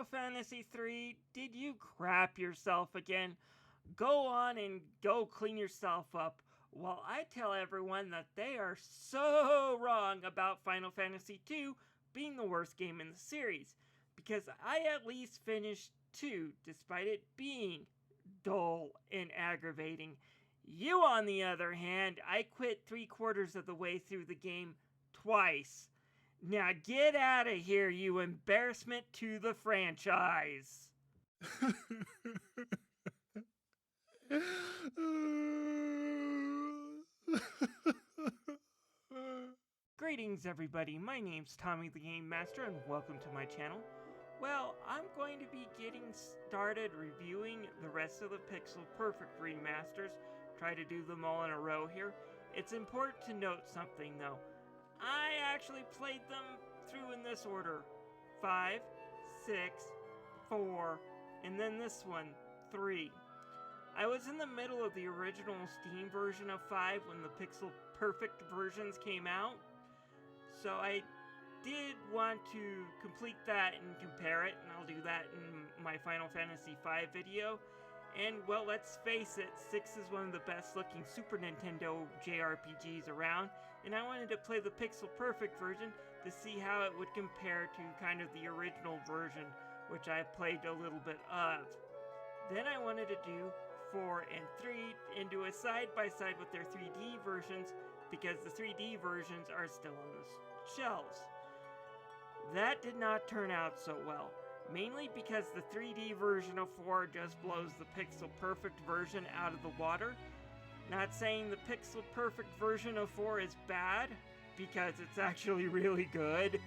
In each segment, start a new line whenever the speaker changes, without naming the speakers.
Final Fantasy III, did you crap yourself again? Go on and go clean yourself up, while I tell everyone that they are so wrong about Final Fantasy II being the worst game in the series, because I at least finished 2 despite it being dull and aggravating. You, on the other hand, I quit 3/4 of the way through the game twice. Now get out of here, you embarrassment to the franchise. Greetings everybody, my name's Tommy the Game Master and welcome to my channel. Well, I'm going to be getting started reviewing the rest of the Pixel Perfect remasters. Try to do them all in a row here. It's important to note something though. I actually played them through in this order. 5, 6, 4, and then this one, 3. I was in the middle of the original Steam version of 5 when the Pixel Perfect versions came out. So I did want to complete that and compare it, and I'll do that in my Final Fantasy V video. And well, let's face it, 6 is one of the best looking Super Nintendo JRPGs around, and I wanted to play the Pixel Perfect version to see how it would compare to kind of the original version, which I played a little bit of. Then I wanted to do 4 and 3 and do a side-by-side with their 3D versions, because the 3D versions are still on the shelves. That did not turn out so well, mainly because the 3D version of 4 just blows the Pixel Perfect version out of the water. Not saying the Pixel Perfect version of 4 is bad, because it's actually really good.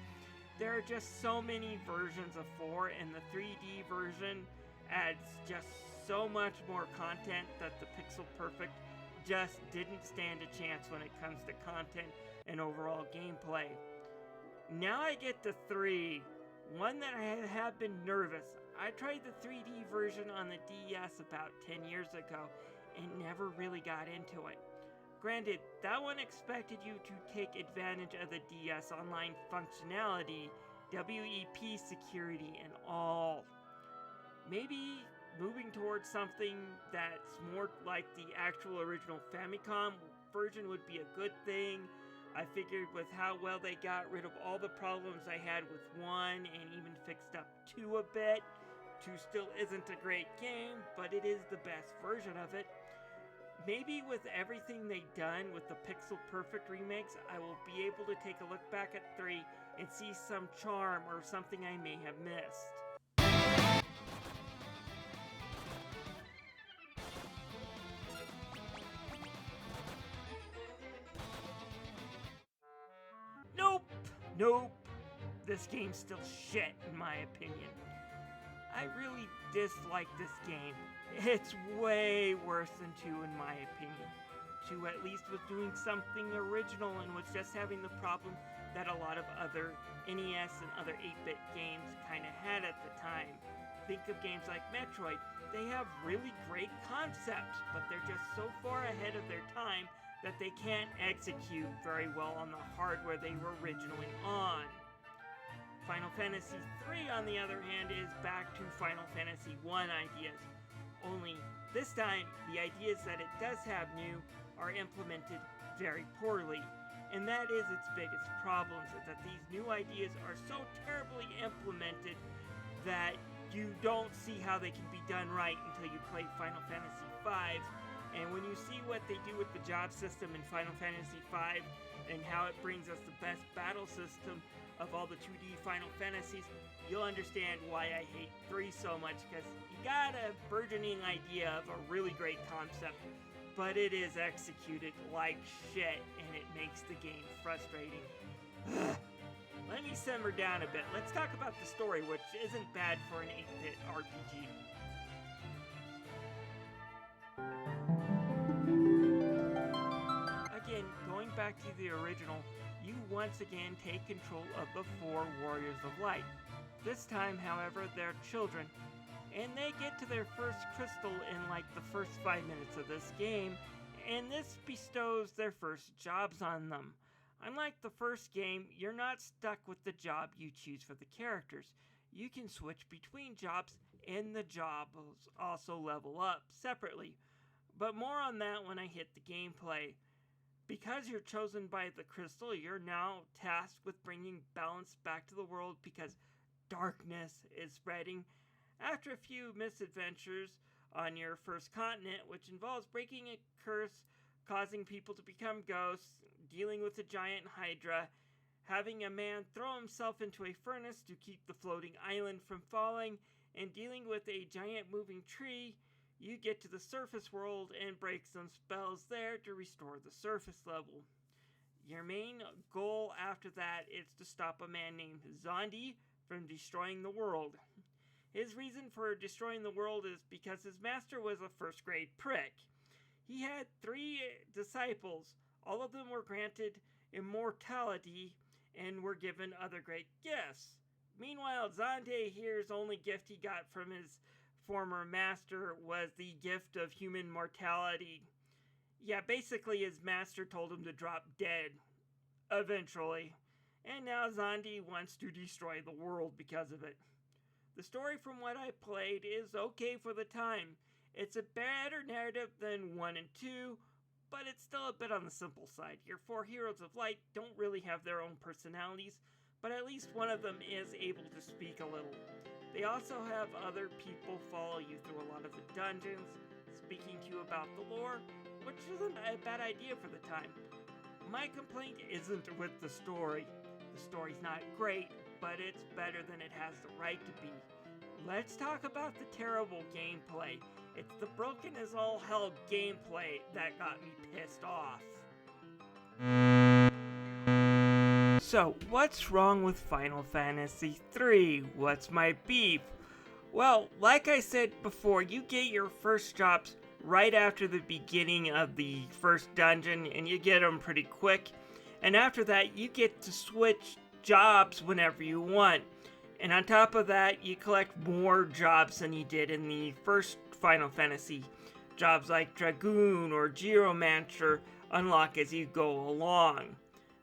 There are just so many versions of 4, and the 3D version adds just so much more content that the Pixel Perfect just didn't stand a chance when it comes to content and overall gameplay. Now I get to 3, one that I have been nervous. I tried the 3D version on the DS about 10 years ago and never really got into it. Granted, that one expected you to take advantage of the DS Online functionality, WEP security and all. Maybe moving towards something that's more like the actual original Famicom version would be a good thing. I figured with how well they got rid of all the problems I had with 1 and even fixed up 2 a bit. 2 still isn't a great game, but it is the best version of it. Maybe with everything they've done with the Pixel Perfect remakes, I will be able to take a look back at 3 and see some charm or something I may have missed. Nope. This game's still shit, in my opinion. I really dislike this game. It's way worse than 2, in my opinion. 2 at least was doing something original and was just having the problem that a lot of other NES and other 8-bit games kinda had at the time. Think of games like Metroid. They have really great concepts, but they're just so far ahead of their time that they can't execute very well on the hardware they were originally on. Final Fantasy III, on the other hand, is back to Final Fantasy I ideas. Only this time, the ideas that it does have new are implemented very poorly. And that is its biggest problem, is that these new ideas are so terribly implemented that you don't see how they can be done right until you play Final Fantasy V. And when you see what they do with the job system in Final Fantasy V and how it brings us the best battle system of all the 2D Final Fantasies, you'll understand why I hate 3 so much, because you got a burgeoning idea of a really great concept, but it is executed like shit and it makes the game frustrating. Let me simmer down a bit. Let's talk about the story, which isn't bad for an 8-bit RPG. Again, going back to the original, you once again take control of the 4 Warriors of Light. This time, however, they're children, and they get to their first crystal in like the first 5 minutes of this game, and this bestows their first jobs on them. Unlike the first game, you're not stuck with the job you choose for the characters. you can switch between jobs, and the jobs also level up separately. But more on that when I hit the gameplay. Because you're chosen by the crystal, you're now tasked with bringing balance back to the world because darkness is spreading. After a few misadventures on your first continent, which involves breaking a curse, causing people to become ghosts, dealing with a giant hydra, having a man throw himself into a furnace to keep the floating island from falling, and dealing with a giant moving tree, you get to the surface world and break some spells there to restore the surface level. Your main goal after that is to stop a man named Zondi from destroying the world. His reason for destroying the world is because his master was a first grade prick. He had 3 disciples. All of them were granted immortality and were given other great gifts. Meanwhile, Zonde here's only gift he got from his former master was the gift of human mortality. Yeah, basically his master told him to drop dead. Eventually. And now Zondi wants to destroy the world because of it. The story from what I played is okay for the time. It's a better narrative than 1 and 2, but it's still a bit on the simple side. Your 4 heroes of light don't really have their own personalities, but at least one of them is able to speak a little. They also have other people follow you through a lot of the dungeons, speaking to you about the lore, which isn't a bad idea for the time. My complaint isn't with the story. The story's not great, but it's better than it has the right to be. Let's talk about the terrible gameplay. It's the broken as all hell gameplay that got me pissed off. So, what's wrong with Final Fantasy III? What's my beef? Well, like I said before, you get your first jobs right after the beginning of the first dungeon, and you get them pretty quick. And after that, you get to switch jobs whenever you want. And on top of that, you collect more jobs than you did in the first Final Fantasy. Jobs like Dragoon or Geomancer unlock as you go along.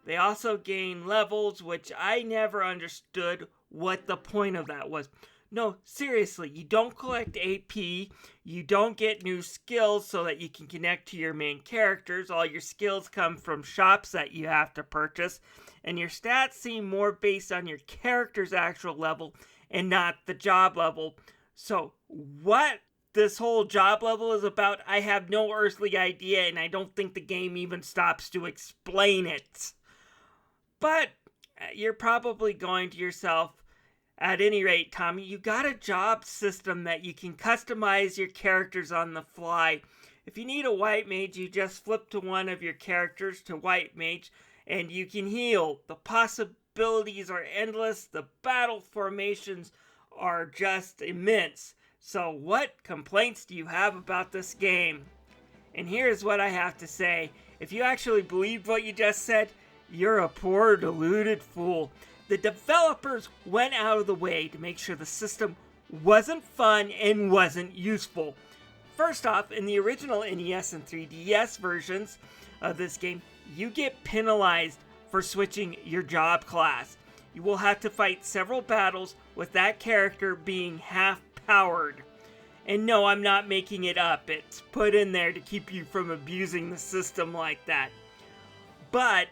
They also gain levels, which I never understood what the point of that was. No, seriously, you don't collect AP, you don't get new skills so that you can connect to your main characters. All your skills come from shops that you have to purchase, and your stats seem more based on your character's actual level and not the job level. So, what this whole job level is about, I have no earthly idea, and I don't think the game even stops to explain it. But you're probably going to yourself, at any rate, Tommy, you got a job system that you can customize your characters on the fly. If you need a white mage, you just flip to one of your characters to white mage, and you can heal. The possibilities are endless. The battle formations are just immense. So what complaints do you have about this game? And here's what I have to say. If you actually believed what you just said, you're a poor, deluded fool. The developers went out of the way to make sure the system wasn't fun and wasn't useful. First off, in the original NES and 3DS versions of this game, you get penalized for switching your job class. You will have to fight several battles with that character being half-powered. And no, I'm not making it up. It's put in there to keep you from abusing the system like that. But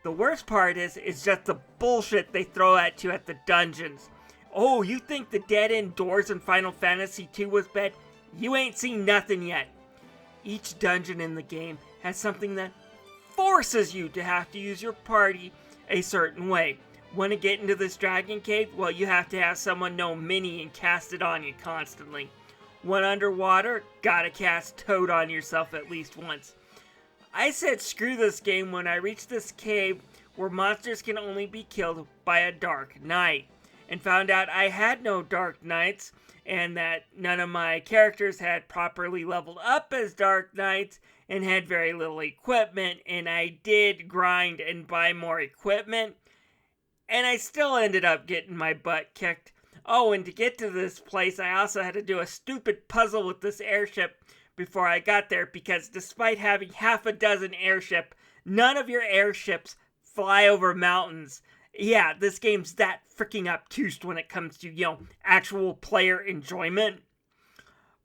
the worst part is just the bullshit they throw at you at the dungeons. Oh, you think the dead-end doors in Final Fantasy II was bad? You ain't seen nothing yet. Each dungeon in the game has something that forces you to have to use your party a certain way. Want to get into this dragon cave? Well, you have to have someone know Mini and cast it on you constantly. Want underwater? Gotta cast Toad on yourself at least once. I said screw this game when I reached this cave where monsters can only be killed by a Dark Knight, and found out I had no Dark Knights, and that none of my characters had properly leveled up as Dark Knights, and had very little equipment, and I did grind and buy more equipment, and I still ended up getting my butt kicked. Oh, and to get to this place, I also had to do a stupid puzzle with this airship before I got there, because despite having half a dozen airships, none of your airships fly over mountains. Yeah, this game's that freaking obtuse when it comes to, actual player enjoyment.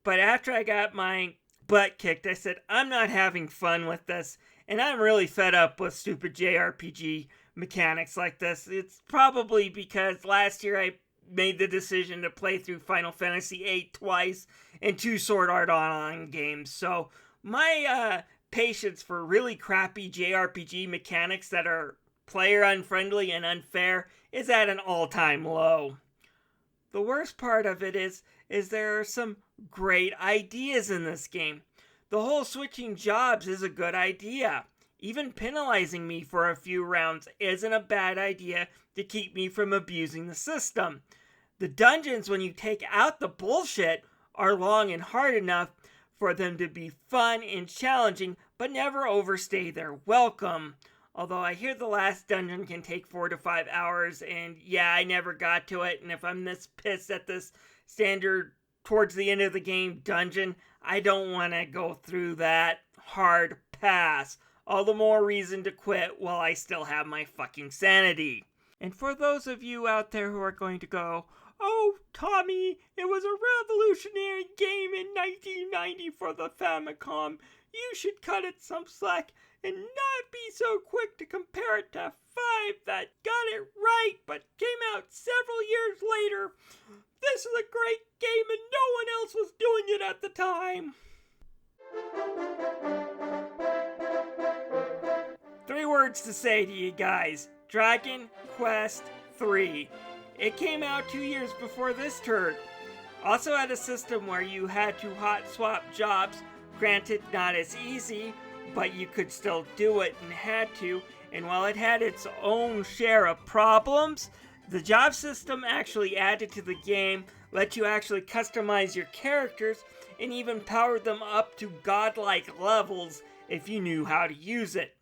But after I got my butt kicked, I said, I'm not having fun with this. And I'm really fed up with stupid JRPG mechanics like this. It's probably because last year I made the decision to play through Final Fantasy VIII twice and 2 Sword Art Online games. So my patience for really crappy JRPG mechanics that are player unfriendly and unfair is at an all-time low. The worst part of it is there are some great ideas in this game. The whole switching jobs is a good idea. Even penalizing me for a few rounds isn't a bad idea to keep me from abusing the system. The dungeons, when you take out the bullshit, are long and hard enough for them to be fun and challenging, but never overstay their welcome. Although I hear the last dungeon can take 4 to 5 hours, and yeah, I never got to it, and if I'm this pissed at this standard towards the end of the game dungeon, I don't want to go through that. Hard pass. All the more reason to quit while I still have my fucking sanity. And for those of you out there who are going to go, oh, Tommy, it was a revolutionary game in 1990 for the Famicom. You should cut it some slack and not be so quick to compare it to 5 that got it right but came out several years later. This is a great game and no one else was doing it at the time. 3 words to say to you guys. Dragon Quest III. It came out 2 years before this turd. Also had a system where you had to hot swap jobs. Granted, not as easy, but you could still do it and had to. And while it had its own share of problems, the job system actually added to the game, let you actually customize your characters, and even powered them up to godlike levels if you knew how to use it.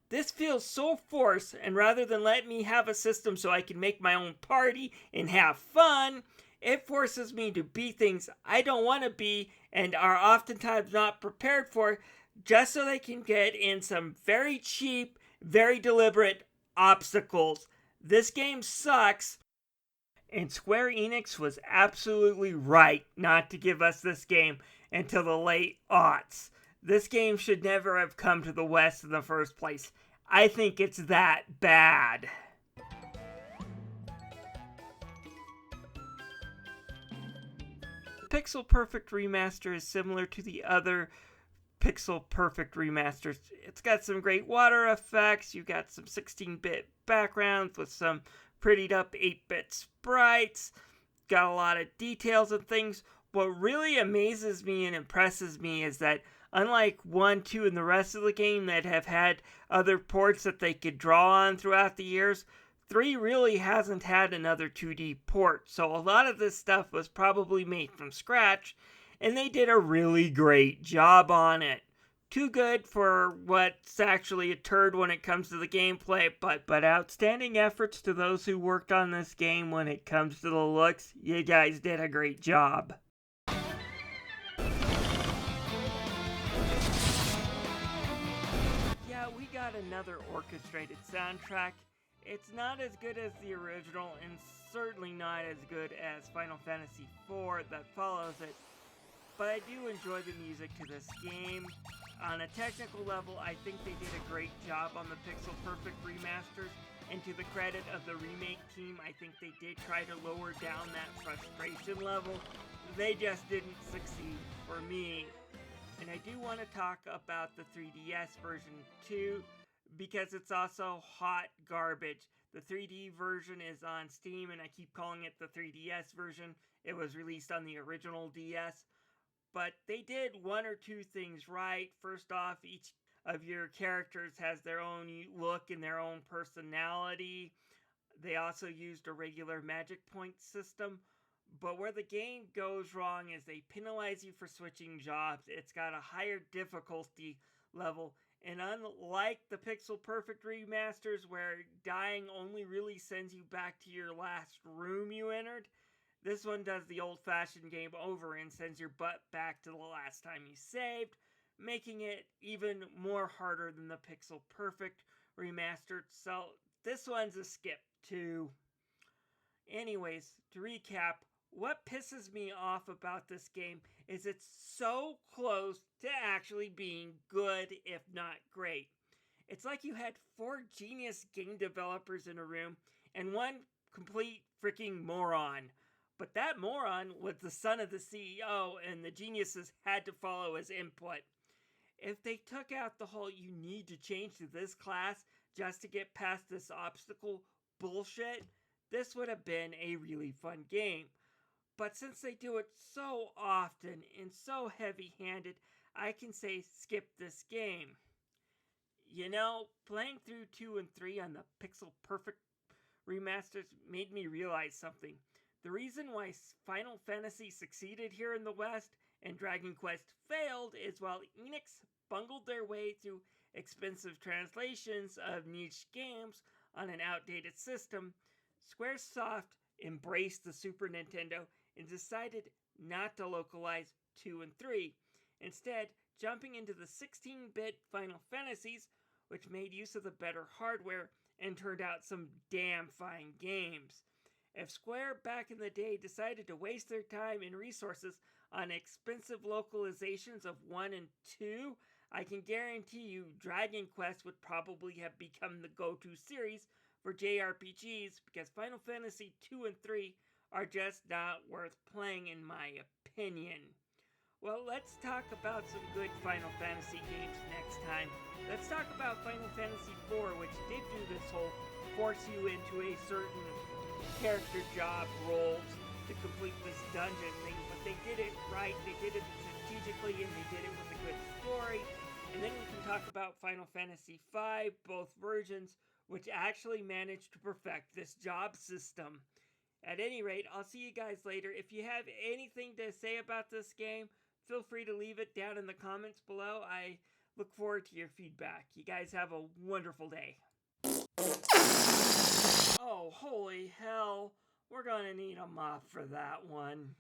This feels so forced, and rather than let me have a system so I can make my own party and have fun, it forces me to be things I don't want to be and are oftentimes not prepared for, just so they can get in some very cheap, very deliberate obstacles. This game sucks, and Square Enix was absolutely right not to give us this game until the late aughts. This game should never have come to the West in the first place. I think it's that bad. Pixel Perfect Remaster is similar to the other Pixel Perfect remasters. It's got some great water effects, you got some 16-bit backgrounds with some prettied up 8-bit sprites, got a lot of details and things. What really amazes me and impresses me is that unlike 1, 2, and the rest of the game that have had other ports that they could draw on throughout the years, 3 really hasn't had another 2D port, so a lot of this stuff was probably made from scratch, and they did a really great job on it. Too good for what's actually a turd when it comes to the gameplay, but outstanding efforts to those who worked on this game when it comes to the looks. You guys did a great job. Yeah, we got another orchestrated soundtrack. It's not as good as the original, and certainly not as good as Final Fantasy IV that follows it, but I do enjoy the music to this game. On a technical level, I think they did a great job on the Pixel Perfect remasters, and to the credit of the remake team, I think they did try to lower down that frustration level. They just didn't succeed for me. And I do want to talk about the 3DS version too, because it's also hot garbage. The 3D version is on Steam, and I keep calling it the 3DS version. It was released on the original DS. But they did 1 or 2 things right. First off, each of your characters has their own look and their own personality. They also used a regular magic point system. But where the game goes wrong is they penalize you for switching jobs. It's got a higher difficulty level. And unlike the Pixel Perfect remasters where dying only really sends you back to your last room you entered, this one does the old-fashioned game over and sends your butt back to the last time you saved, making it even more harder than the Pixel Perfect remastered. So this one's a skip. 2. Anyways, to recap, what pisses me off about this game is it's so close to actually being good, if not great. It's like you had 4 genius game developers in a room and one complete freaking moron. But that moron was the son of the CEO, and the geniuses had to follow his input. If they took out the whole "you need to change to this class just to get past this obstacle" bullshit, this would have been a really fun game. But since they do it so often and so heavy-handed, I can say skip this game. You know, playing through 2 and 3 on the Pixel Perfect remasters made me realize something. The reason why Final Fantasy succeeded here in the West and Dragon Quest failed is while Enix bungled their way through expensive translations of niche games on an outdated system, Squaresoft embraced the Super Nintendo and decided not to localize 2 and 3, instead jumping into the 16-bit Final Fantasies, which made use of the better hardware and turned out some damn fine games. If Square back in the day decided to waste their time and resources on expensive localizations of 1 and 2, I can guarantee you Dragon Quest would probably have become the go-to series for JRPGs, because Final Fantasy 2 and 3 are just not worth playing in my opinion. Well, let's talk about some good Final Fantasy games next time. Let's talk about Final Fantasy 4, which did do this whole force you into a certain character job roles to complete this dungeon thing, but they did it right, they did it strategically, and they did it with a good story. And then we can talk about Final Fantasy V, both versions, which actually managed to perfect this job system. At any rate, I'll see you guys later. If you have anything to say about this game, feel free to leave it down in the comments below. I look forward to your feedback. You guys have a wonderful day. Oh, holy hell. We're gonna need a mop for that one.